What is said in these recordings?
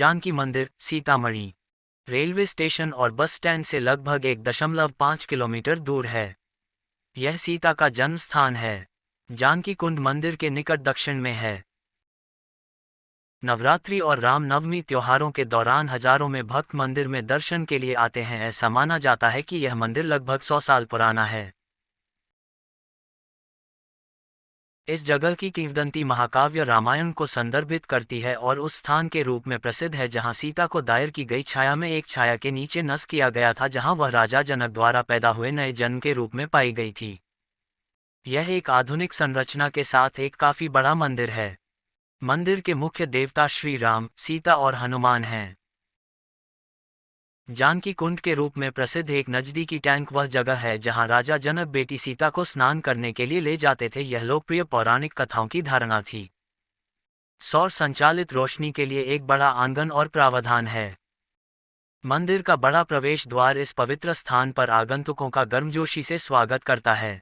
जानकी मंदिर, Sitamarhi railway station और bus stand से लगभग 1.5 किलोमीटर दूर है। यह सीता का जन्म स्थान है। जानकी कुंड मंदिर के निकट दक्षिण में है। नवरात्रि और रामनवमी त्योहारों के दौरान हजारों में भक्त मंदिर में दर्शन के लिए आते हैं। ऐसा माना जाता है कि यह मंदिर लगभग 100 साल पुराना है। इस जगह की किंवदंती महाकाव्य रामायण को संदर्भित करती है और उस स्थान के रूप में प्रसिद्ध है जहां सीता को दायर की गई छाया में एक छाया के नीचे नष्ट किया गया था, जहां वह राजा जनक द्वारा पैदा हुए नए जन्म के रूप में पाई गई थी। यह एक आधुनिक संरचना के साथ एक काफी बड़ा मंदिर है। मंदिर के मुख्य देवता श्री राम, सीता और हनुमान हैं। जानकी कुंड के रूप में प्रसिद्ध एक नजदीकी टैंक वह जगह है जहां राजा जनक बेटी सीता को स्नान करने के लिए ले जाते थे। यह लोकप्रिय पौराणिक कथाओं की धारणा थी। सौर संचालित रोशनी के लिए एक बड़ा आंगन और प्रावधान है। मंदिर का बड़ा प्रवेश द्वार इस पवित्र स्थान पर आगंतुकों का गर्मजोशी से स्वागत करता है।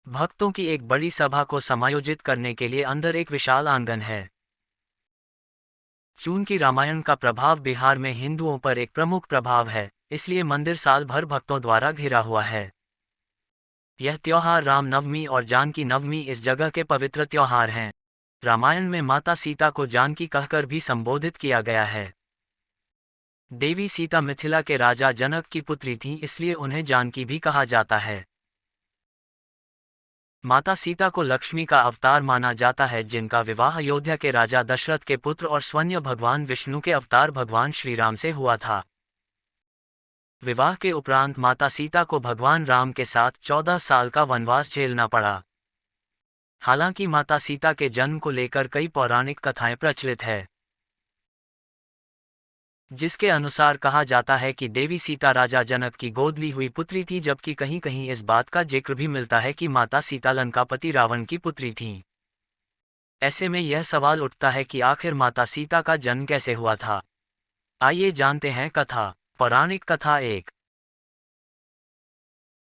भक्तों की एक बड़ी सभा को समायोजित करने के लिए अंदर एक विशाल आंगन है। चूंकि रामायण का प्रभाव बिहार में हिंदुओं पर एक प्रमुख प्रभाव है, इसलिए मंदिर साल भर भक्तों द्वारा घिरा हुआ है। यह त्योहार रामनवमी और जानकी नवमी इस जगह के पवित्र त्योहार हैं। रामायण में माता सीता को जानकी कहकर भी संबोधित किया गया है। देवी सीता मिथिला के राजा जनक की पुत्री थीं, इसलिए उन्हें जानकी भी कहा जाता है। माता सीता को लक्ष्मी का अवतार माना जाता है, जिनका विवाह अयोध्या के राजा दशरथ के पुत्र और स्वयं भगवान विष्णु के अवतार भगवान श्रीराम से हुआ था। विवाह के उपरांत माता सीता को भगवान राम के साथ 14 साल का वनवास झेलना पड़ा। हालांकि माता सीता के जन्म को लेकर कई पौराणिक कथाएं प्रचलित है, जिसके अनुसार कहा जाता है कि देवी सीता राजा जनक की गोद ली हुई पुत्री थी, जबकि कहीं कहीं इस बात का जिक्र भी मिलता है कि माता सीता लंकापति रावण की पुत्री थीं। ऐसे में यह सवाल उठता है कि आखिर माता सीता का जन्म कैसे हुआ था। आइए जानते हैं कथा। पौराणिक कथा 1।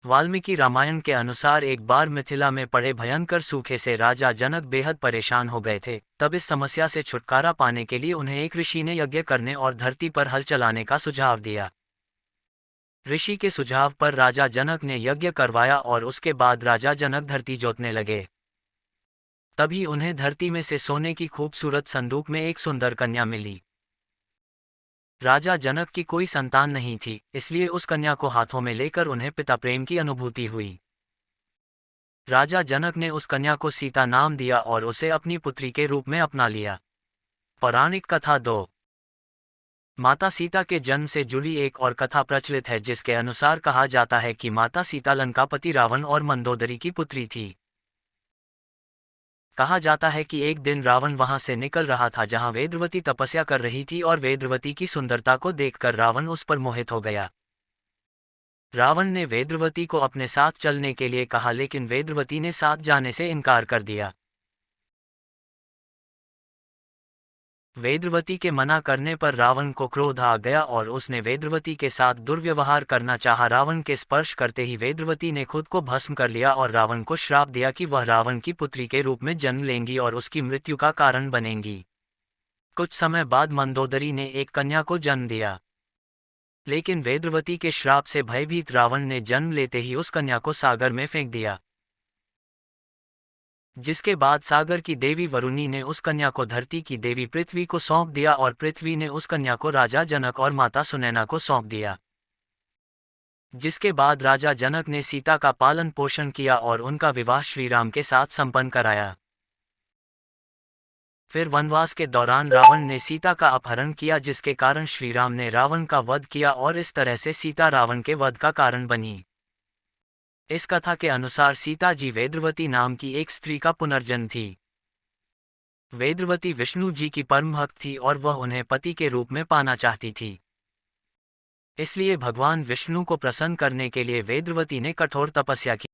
वाल्मीकि रामायण के अनुसार एक बार मिथिला में पड़े भयंकर सूखे से राजा जनक बेहद परेशान हो गए थे। तब इस समस्या से छुटकारा पाने के लिए उन्हें एक ऋषि ने यज्ञ करने और धरती पर हल चलाने का सुझाव दिया। ऋषि के सुझाव पर राजा जनक ने यज्ञ करवाया और उसके बाद राजा जनक धरती जोतने लगे। तभी उन्हें धरती में से सोने की खूबसूरत संदूक में एक सुंदर कन्या मिली। राजा जनक की कोई संतान नहीं थी, इसलिए उस कन्या को हाथों में लेकर उन्हें पिता प्रेम की अनुभूति हुई। राजा जनक ने उस कन्या को सीता नाम दिया और उसे अपनी पुत्री के रूप में अपना लिया। पौराणिक कथा 2। माता सीता के जन्म से जुड़ी एक और कथा प्रचलित है, जिसके अनुसार कहा जाता है कि माता सीता लंकापति रावण और मंदोदरी की पुत्री थी। कहा जाता है कि एक दिन रावण वहां से निकल रहा था जहां वेदवती तपस्या कर रही थी, और वेदवती की सुंदरता को देखकर रावण उस पर मोहित हो गया। रावण ने वेदवती को अपने साथ चलने के लिए कहा, लेकिन वेदवती ने साथ जाने से इनकार कर दिया। वेदवती के मना करने पर रावण को क्रोध आ गया और उसने वेदवती के साथ दुर्व्यवहार करना चाहा। रावण के स्पर्श करते ही वेदवती ने खुद को भस्म कर लिया और रावण को श्राप दिया कि वह रावण की पुत्री के रूप में जन्म लेंगी और उसकी मृत्यु का कारण बनेंगी। कुछ समय बाद मंदोदरी ने एक कन्या को जन्म दिया, लेकिन वेदवती के श्राप से भयभीत रावण ने जन्म लेते ही उस कन्या को सागर में फेंक दिया, जिसके बाद सागर की देवी वरुणी ने उस कन्या को धरती की देवी पृथ्वी को सौंप दिया और पृथ्वी ने उस कन्या को राजा जनक और माता सुनैना को सौंप दिया। जिसके बाद राजा जनक ने सीता का पालन पोषण किया और उनका विवाह श्रीराम के साथ संपन्न कराया। फिर वनवास के दौरान रावण ने सीता का अपहरण किया, जिसके कारण श्रीराम ने रावण का वध किया और इस तरह से सीता रावण के वध का कारण बनी। इस कथा के अनुसार सीता जी वेदवती नाम की एक स्त्री का पुनर्जन्म थी। वेदवती विष्णु जी की परम भक्त थी और वह उन्हें पति के रूप में पाना चाहती थी। इसलिए भगवान विष्णु को प्रसन्न करने के लिए वेदवती ने कठोर तपस्या की।